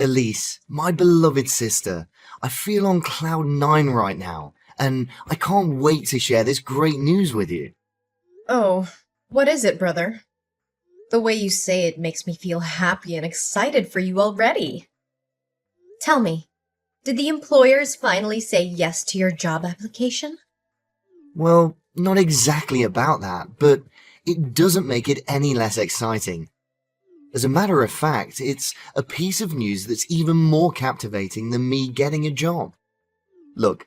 Elise, my beloved sister, I feel on cloud nine right now, and I can't wait to share this great news with you. Oh, what is it, brother? The way you say it makes me feel happy and excited for you already. Tell me, did the employers finally say yes to your job application? Well, not exactly about that, but it doesn't make it any less exciting. As a matter of fact, it's a piece of news that's even more captivating than me getting a job. Look,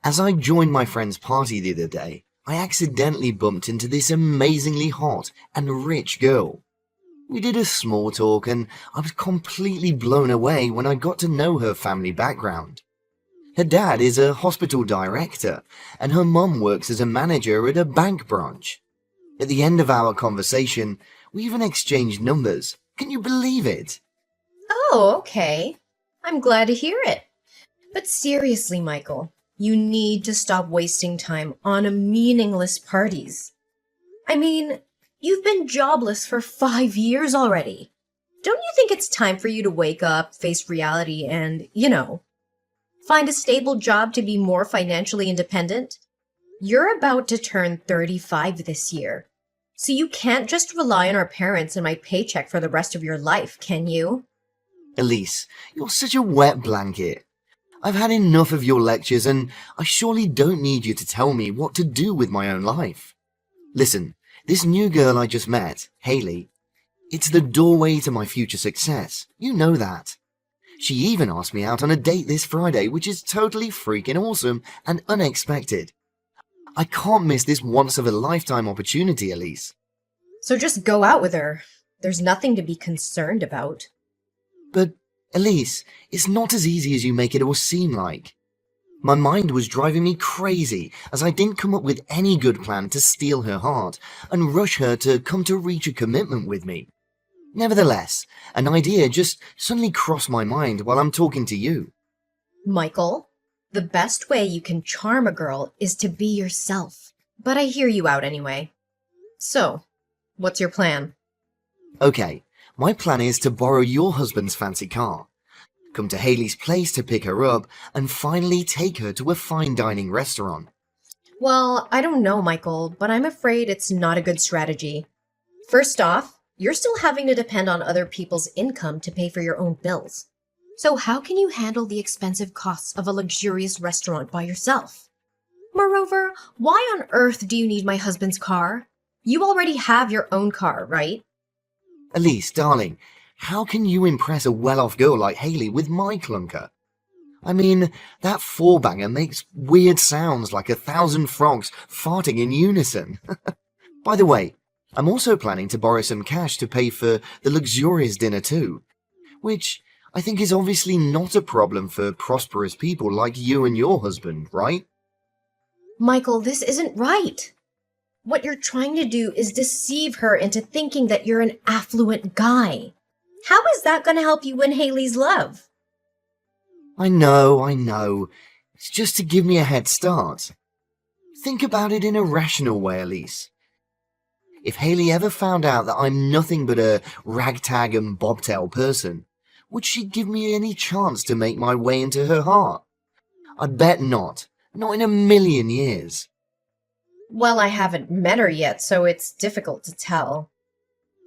as I joined my friend's party the other day, I accidentally bumped into this amazingly hot and rich girl. We did a small talk and I was completely blown away when I got to know her family background. Her dad is a hospital director and her mum works as a manager at a bank branch. At the end of our conversation, we even exchanged numbers. Can you believe it? Oh, okay. I'm glad to hear it. But seriously, Michael, you need to stop wasting time on meaningless parties. I mean, you've been jobless for 5 years already. Don't you think it's time for you to wake up, face reality, and, find a stable job to be more financially independent? You're about to turn 35 this year, so you can't just rely on our parents and my paycheck for the rest of your life, can you? Elise, you're such a wet blanket. I've had enough of your lectures and I surely don't need you to tell me what to do with my own life. Listen, this new girl I just met, Hayley, it's the doorway to my future success. You know that. She even asked me out on a date this Friday, which is totally freaking awesome and unexpected. I can't miss this once-of-a-lifetime opportunity, Elise. So just go out with her. There's nothing to be concerned about. But, Elise, it's not as easy as you make it all seem like. My mind was driving me crazy as I didn't come up with any good plan to steal her heart and rush her to come to reach a commitment with me. Nevertheless, an idea just suddenly crossed my mind while I'm talking to you. Michael, the best way you can charm a girl is to be yourself. But I hear you out anyway. So, what's your plan? Okay, my plan is to borrow your husband's fancy car, come to Hayley's place to pick her up, and finally take her to a fine dining restaurant. Well, I don't know, Michael, but I'm afraid it's not a good strategy. First off, you're still having to depend on other people's income to pay for your own bills. So how can you handle the expensive costs of a luxurious restaurant by yourself? Moreover, why on earth do you need my husband's car? You already have your own car, right? Elise, darling, how can you impress a well-off girl like Hayley with my clunker? I mean, that four-banger makes weird sounds like 1,000 frogs farting in unison. By the way, I'm also planning to borrow some cash to pay for the luxurious dinner too, which I think is obviously not a problem for prosperous people like you and your husband, right? Michael, this isn't right. What you're trying to do is deceive her into thinking that you're an affluent guy. How is that going to help you win Hayley's love? I know. It's just to give me a head start. Think about it in a rational way, Elise. If Hayley ever found out that I'm nothing but a ragtag and bobtail person, would she give me any chance to make my way into her heart? I bet not. Not in a million years. Well, I haven't met her yet, so it's difficult to tell.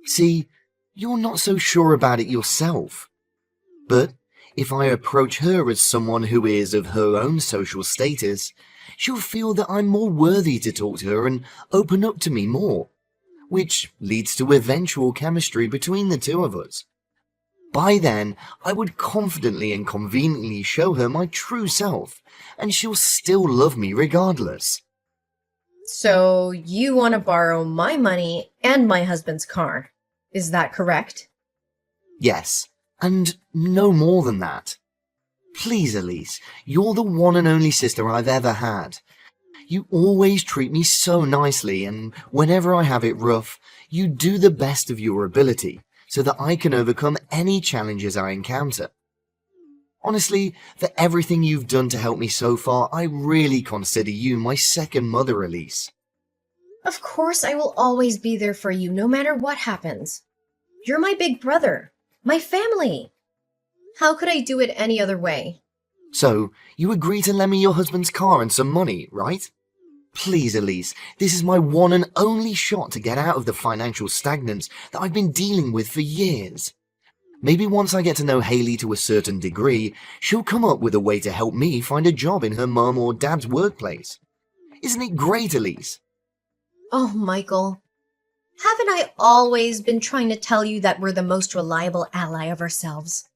See, you're not so sure about it yourself. But if I approach her as someone who is of her own social status, she'll feel that I'm more worthy to talk to her and open up to me more, which leads to eventual chemistry between the two of us. By then, I would confidently and conveniently show her my true self, and she'll still love me regardless. So you want to borrow my money and my husband's car. Is that correct? Yes, and no more than that. Please, Elise, you're the one and only sister I've ever had. You always treat me so nicely, and whenever I have it rough, you do the best of your ability, so that I can overcome any challenges I encounter. Honestly, for everything you've done to help me so far, I really consider you my second mother, Elise. Of course I will always be there for you, no matter what happens. You're my big brother, my family. How could I do it any other way? So, you agree to lend me your husband's car and some money, right? Please, Elise, this is my one and only shot to get out of the financial stagnance that I've been dealing with for years. Maybe once I get to know Haley to a certain degree, she'll come up with a way to help me find a job in her mum or dad's workplace. Isn't it great, Elise? Oh, Michael. Haven't I always been trying to tell you that we're the most reliable ally of ourselves?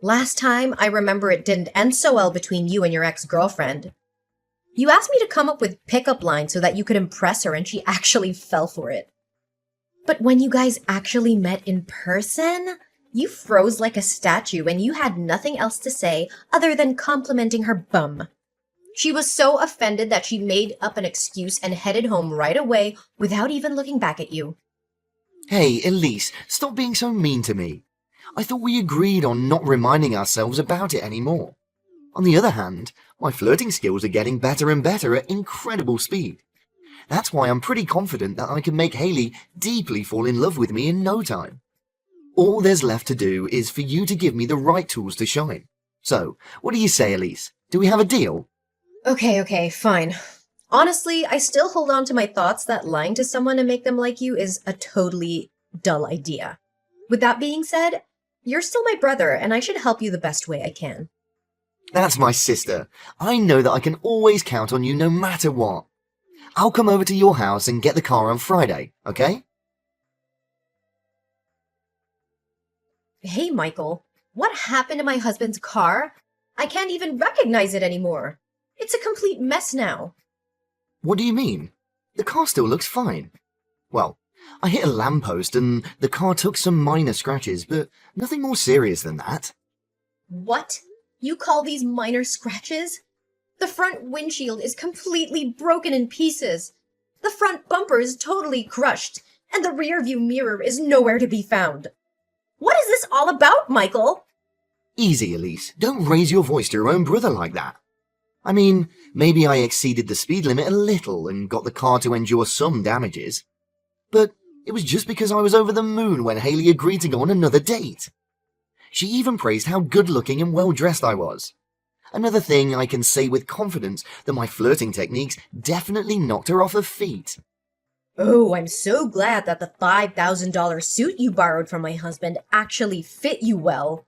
Last time, I remember it didn't end so well between you and your ex-girlfriend. You asked me to come up with pickup lines so that you could impress her, and she actually fell for it. But when you guys actually met in person, you froze like a statue and you had nothing else to say other than complimenting her bum. She was so offended that she made up an excuse and headed home right away without even looking back at you. Hey, Elise, stop being so mean to me. I thought we agreed on not reminding ourselves about it anymore. On the other hand, my flirting skills are getting better and better at incredible speed. That's why I'm pretty confident that I can make Haley deeply fall in love with me in no time. All there's left to do is for you to give me the right tools to shine. So, what do you say, Elise? Do we have a deal? Okay, fine. Honestly, I still hold on to my thoughts that lying to someone to make them like you is a totally dull idea. With that being said, you're still my brother, and I should help you the best way I can. That's my sister. I know that I can always count on you no matter what. I'll come over to your house and get the car on Friday, okay? Hey, Michael, what happened to my husband's car? I can't even recognize it anymore. It's a complete mess now. What do you mean? The car still looks fine. Well, I hit a lamppost and the car took some minor scratches, but nothing more serious than that. What? You call these minor scratches? The front windshield is completely broken in pieces. The front bumper is totally crushed, and the rearview mirror is nowhere to be found. What is this all about, Michael? Easy, Elise. Don't raise your voice to your own brother like that. I mean, maybe I exceeded the speed limit a little and got the car to endure some damages. But it was just because I was over the moon when Haley agreed to go on another date. She even praised how good-looking and well-dressed I was. Another thing I can say with confidence that my flirting techniques definitely knocked her off her feet. Oh, I'm so glad that the $5,000 suit you borrowed from my husband actually fit you well.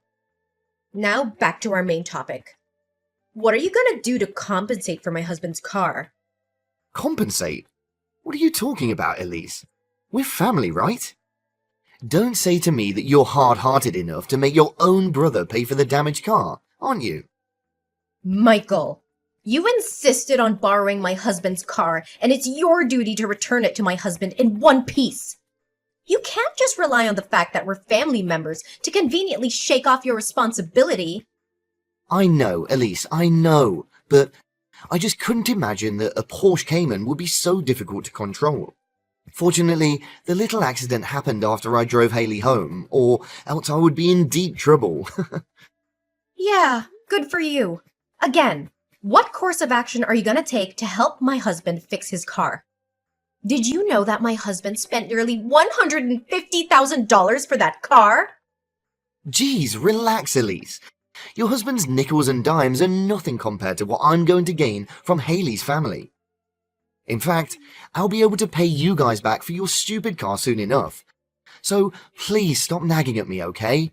Now back to our main topic. What are you gonna do to compensate for my husband's car? Compensate? What are you talking about, Elise? We're family, right? Don't say to me that you're hard-hearted enough to make your own brother pay for the damaged car, aren't you? Michael, you insisted on borrowing my husband's car, and it's your duty to return it to my husband in one piece. You can't just rely on the fact that we're family members to conveniently shake off your responsibility. I know, Elise, I know, but I just couldn't imagine that a Porsche Cayman would be so difficult to control. Fortunately, the little accident happened after I drove Haley home, or else I would be in deep trouble. Yeah, good for you. Again, what course of action are you gonna take to help my husband fix his car? Did you know that my husband spent nearly $150,000 for that car? Geez, relax, Elise. Your husband's nickels and dimes are nothing compared to what I'm going to gain from Haley's family. In fact, I'll be able to pay you guys back for your stupid car soon enough. So please stop nagging at me, okay?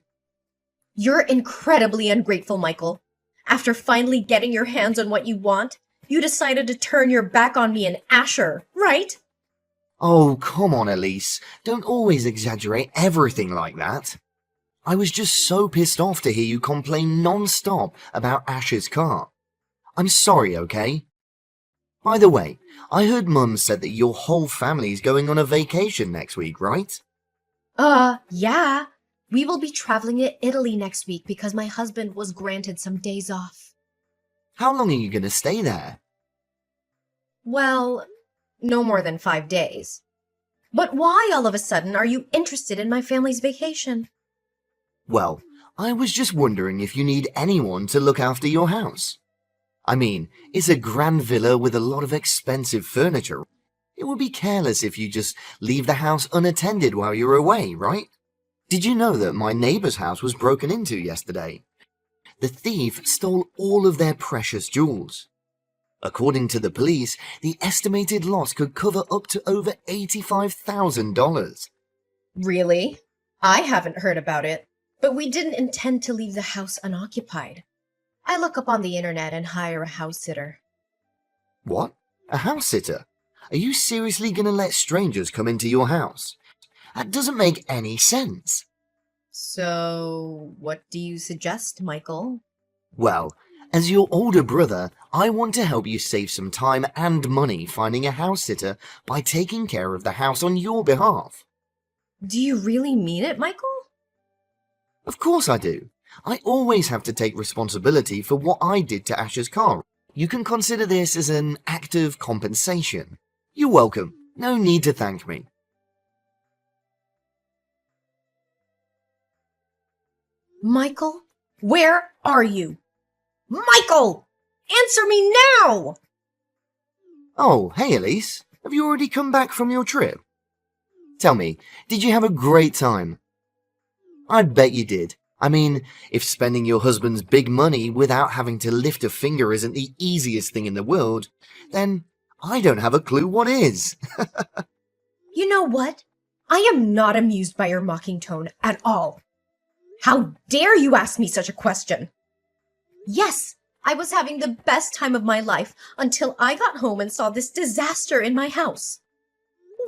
You're incredibly ungrateful, Michael. After finally getting your hands on what you want, you decided to turn your back on me and Asher, right? Oh, come on, Elise. Don't always exaggerate everything like that. I was just so pissed off to hear you complain non-stop about Asher's car. I'm sorry, okay? By the way, I heard Mum said that your whole family's going on a vacation next week, right? Yeah. We will be traveling to Italy next week because my husband was granted some days off. How long are you going to stay there? Well, no more than 5 days. But why all of a sudden are you interested in my family's vacation? Well, I was just wondering if you need anyone to look after your house. I mean, it's a grand villa with a lot of expensive furniture. It would be careless if you just leave the house unattended while you're away, right? Did you know that my neighbor's house was broken into yesterday? The thief stole all of their precious jewels. According to the police, the estimated loss could cover up to over $85,000. Really? I haven't heard about it, but we didn't intend to leave the house unoccupied. I look up on the internet and hire a house sitter. What? A house sitter? Are you seriously gonna let strangers come into your house? That doesn't make any sense. So, what do you suggest, Michael? Well, as your older brother, I want to help you save some time and money finding a house sitter by taking care of the house on your behalf. Do you really mean it, Michael? Of course I do. I always have to take responsibility for what I did to Ash's car. You can consider this as an act of compensation. You're welcome. No need to thank me. Michael, where are you? Michael! Answer me now! Oh, hey Elise. Have you already come back from your trip? Tell me, did you have a great time? I bet you did. I mean, if spending your husband's big money without having to lift a finger isn't the easiest thing in the world, then I don't have a clue what is. You know what? I am not amused by your mocking tone at all. How dare you ask me such a question? Yes, I was having the best time of my life until I got home and saw this disaster in my house.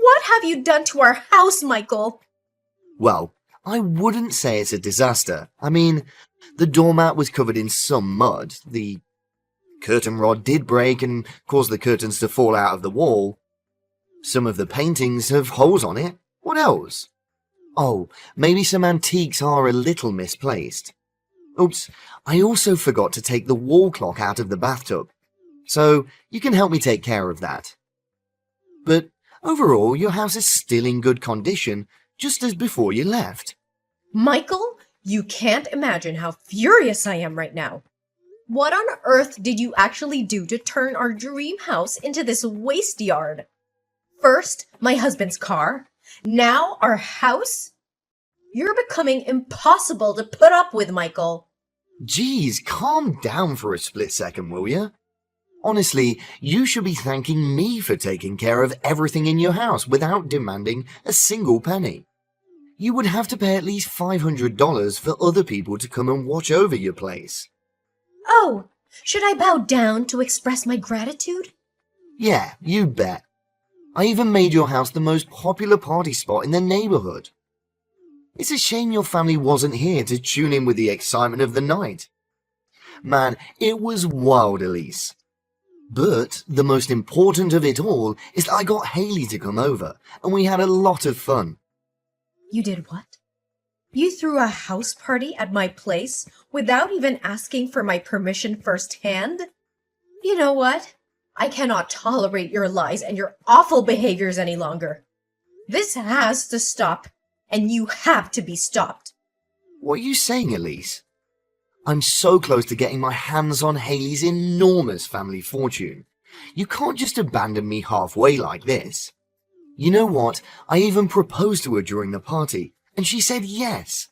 What have you done to our house, Michael? Well, I wouldn't say it's a disaster. I mean, the doormat was covered in some mud, the curtain rod did break and cause the curtains to fall out of the wall. Some of the paintings have holes on it. What else? Oh, maybe some antiques are a little misplaced. Oops, I also forgot to take the wall clock out of the bathtub. So, you can help me take care of that. But overall, your house is still in good condition, just as before you left. Michael, you can't imagine how furious I am right now. What on earth did you actually do to turn our dream house into this waste yard? First, my husband's car. Now, our house? You're becoming impossible to put up with, Michael. Geez, calm down for a split second, will you? Honestly, you should be thanking me for taking care of everything in your house without demanding a single penny. You would have to pay at least $500 for other people to come and watch over your place. Oh, should I bow down to express my gratitude? Yeah, you bet. I even made your house the most popular party spot in the neighborhood. It's a shame your family wasn't here to tune in with the excitement of the night. Man, it was wild, Elise. But the most important of it all is that I got Haley to come over, and we had a lot of fun. You did what? You threw a house party at my place without even asking for my permission firsthand? You know what? I cannot tolerate your lies and your awful behaviors any longer. This has to stop, and you have to be stopped. What are you saying, Elise? I'm so close to getting my hands on Haley's enormous family fortune. You can't just abandon me halfway like this. You know what? I even proposed to her during the party, and she said yes.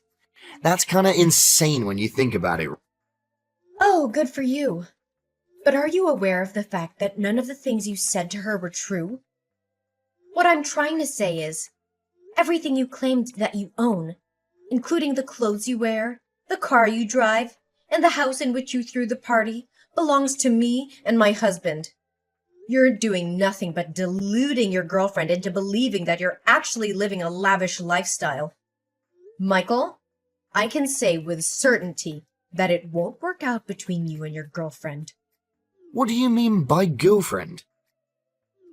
That's kinda insane when you think about it. Oh, good for you. But are you aware of the fact that none of the things you said to her were true? What I'm trying to say is, everything you claimed that you own, including the clothes you wear, the car you drive, and the house in which you threw the party, belongs to me and my husband. You're doing nothing but deluding your girlfriend into believing that you're actually living a lavish lifestyle. Michael, I can say with certainty that it won't work out between you and your girlfriend. What do you mean by girlfriend?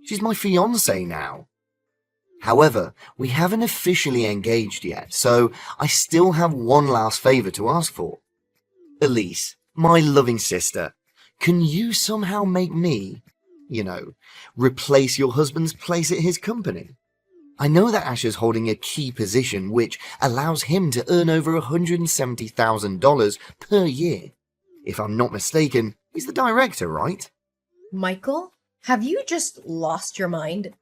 She's my fiancée now. However, we haven't officially engaged yet, so I still have one last favor to ask for. Elise, my loving sister, can you somehow make me, replace your husband's place at his company? I know that Ash is holding a key position which allows him to earn over $170,000 per year. If I'm not mistaken, he's the director, right? Michael, have you just lost your mind?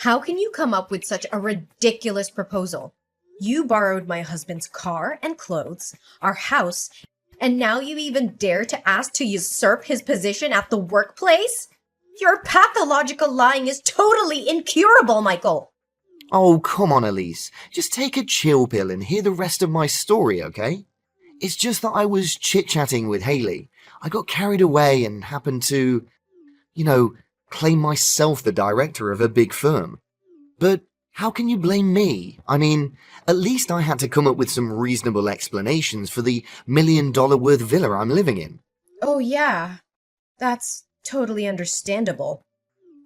How can you come up with such a ridiculous proposal? You borrowed my husband's car and clothes, our house, And now you even dare to ask to usurp his position at the workplace? Your pathological lying is totally incurable, Michael. Oh, come on, Elise. Just take a chill pill and hear the rest of my story, okay? It's just that I was chit-chatting with Haley. I got carried away and happened to, you know, claim myself the director of a big firm. But how can you blame me? I mean, at least I had to come up with some reasonable explanations for the $1 million worth villa I'm living in. Oh, yeah. That's totally understandable.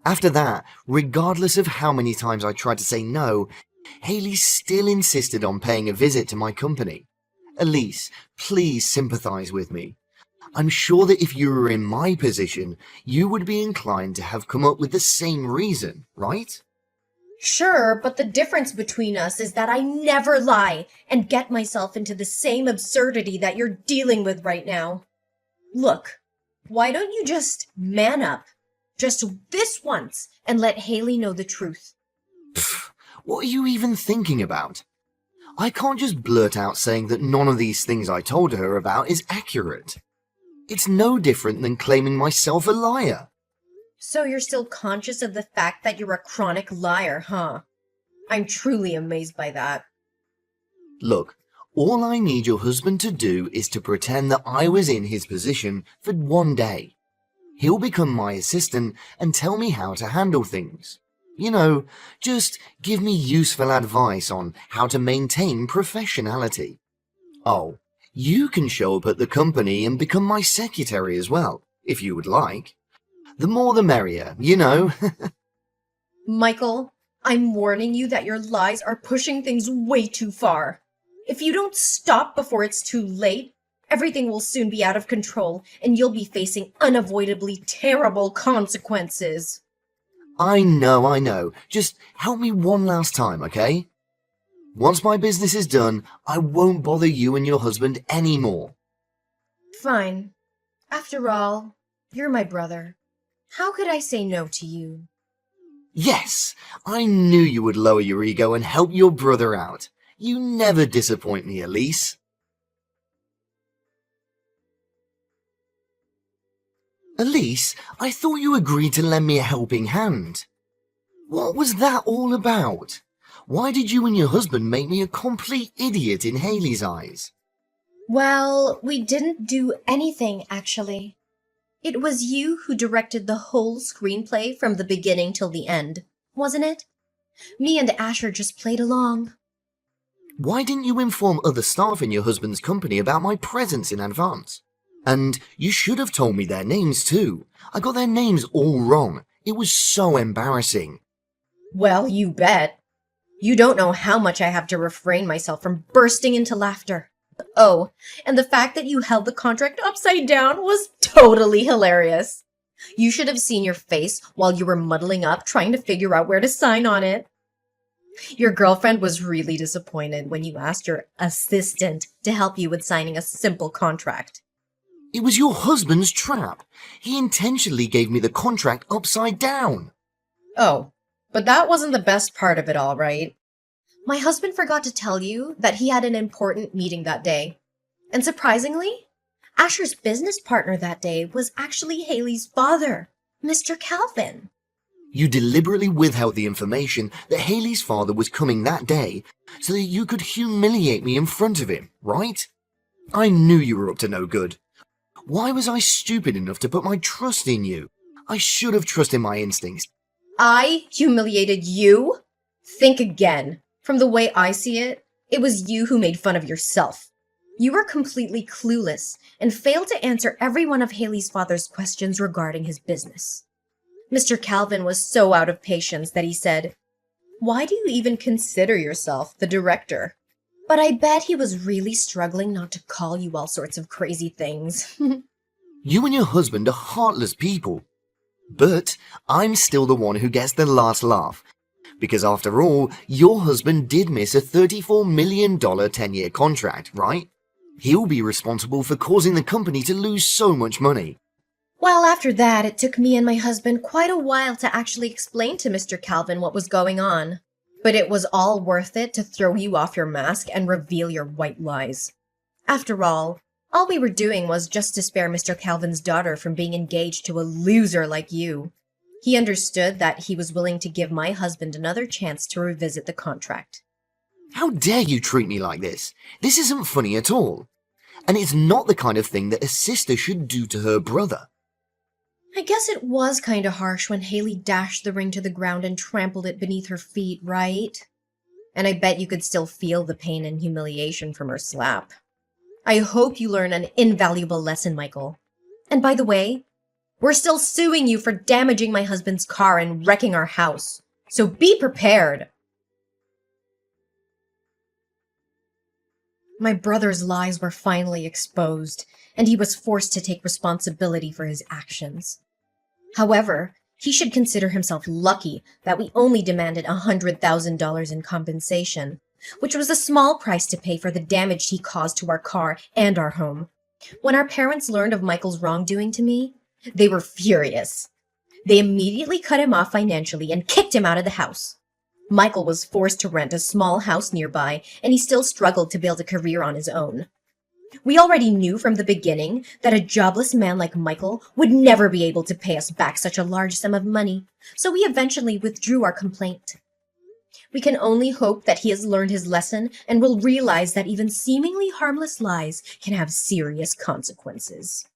After that, regardless of how many times I tried to say no, Haley still insisted on paying a visit to my company. Elise, please sympathize with me. I'm sure that if you were in my position, you would be inclined to have come up with the same reason, right? Sure, but the difference between us is that I never lie and get myself into the same absurdity that you're dealing with right now. Look, why don't you just man up? Just this once and let Haley know the truth. Pfft, what are you even thinking about? I can't just blurt out saying that none of these things I told her about is accurate. It's no different than claiming myself a liar. So you're still conscious of the fact that you're a chronic liar, huh? I'm truly amazed by that. Look, all I need your husband to do is to pretend that I was in his position for one day. He'll become my assistant and tell me how to handle things. You know, just give me useful advice on how to maintain professionality. Oh, you can show up at the company and become my secretary as well, if you would like. The more the merrier, you know. Michael, I'm warning you that your lies are pushing things way too far. If you don't stop before it's too late, everything will soon be out of control and you'll be facing unavoidably terrible consequences. I know. Just help me one last time, okay? Once my business is done, I won't bother you and your husband anymore. Fine. After all, you're my brother. How could I say no to you? Yes, I knew you would lower your ego and help your brother out. You never disappoint me, Elise. Elise, I thought you agreed to lend me a helping hand. What was that all about? Why did you and your husband make me a complete idiot in Haley's eyes? Well, we didn't do anything, actually. It was you who directed the whole screenplay from the beginning till the end, wasn't it? Me and Asher just played along. Why didn't you inform other staff in your husband's company about my presence in advance? And you should have told me their names too. I got their names all wrong. It was so embarrassing. Well, you bet. You don't know how much I have to refrain myself from bursting into laughter. Oh, and the fact that you held the contract upside down was totally hilarious. You should have seen your face while you were muddling up trying to figure out where to sign on it. Your girlfriend was really disappointed when you asked your assistant to help you with signing a simple contract. It was your husband's trap. He intentionally gave me the contract upside down. Oh, but that wasn't the best part of it all, right? My husband forgot to tell you that he had an important meeting that day. And surprisingly, Asher's business partner that day was actually Haley's father, Mr. Calvin. You deliberately withheld the information that Haley's father was coming that day so that you could humiliate me in front of him, right? I knew you were up to no good. Why was I stupid enough to put my trust in you? I should have trusted my instincts. I humiliated you? Think again. From the way I see it, it was you who made fun of yourself. You were completely clueless and failed to answer every one of Haley's father's questions regarding his business. Mr. Calvin was so out of patience that he said, "Why do you even consider yourself the director?" But I bet he was really struggling not to call you all sorts of crazy things. You and your husband are heartless people. But I'm still the one who gets the last laugh. Because after all, your husband did miss a $34 million 10-year contract, right? He'll be responsible for causing the company to lose so much money. Well, after that, it took me and my husband quite a while to actually explain to Mr. Calvin what was going on. But it was all worth it to throw you off your mask and reveal your white lies. After all, All we were doing was just to spare Mr. Calvin's daughter from being engaged to a loser like you. He understood that he was willing to give my husband another chance to revisit the contract. How dare you treat me like this? This isn't funny at all. And it's not the kind of thing that a sister should do to her brother. I guess it was kind of harsh when Haley dashed the ring to the ground and trampled it beneath her feet, right? And I bet you could still feel the pain and humiliation from her slap. I hope you learn an invaluable lesson, Michael. And by the way, we're still suing you for damaging my husband's car and wrecking our house. So be prepared. My brother's lies were finally exposed, and he was forced to take responsibility for his actions. However, he should consider himself lucky that we only demanded $100,000 in compensation, which was a small price to pay for the damage he caused to our car and our home. When our parents learned of Michael's wrongdoing to me, they were furious. They immediately cut him off financially and kicked him out of the house. Michael was forced to rent a small house nearby, and he still struggled to build a career on his own. We already knew from the beginning that a jobless man like Michael would never be able to pay us back such a large sum of money, so we eventually withdrew our complaint. We can only hope that he has learned his lesson and will realize that even seemingly harmless lies can have serious consequences.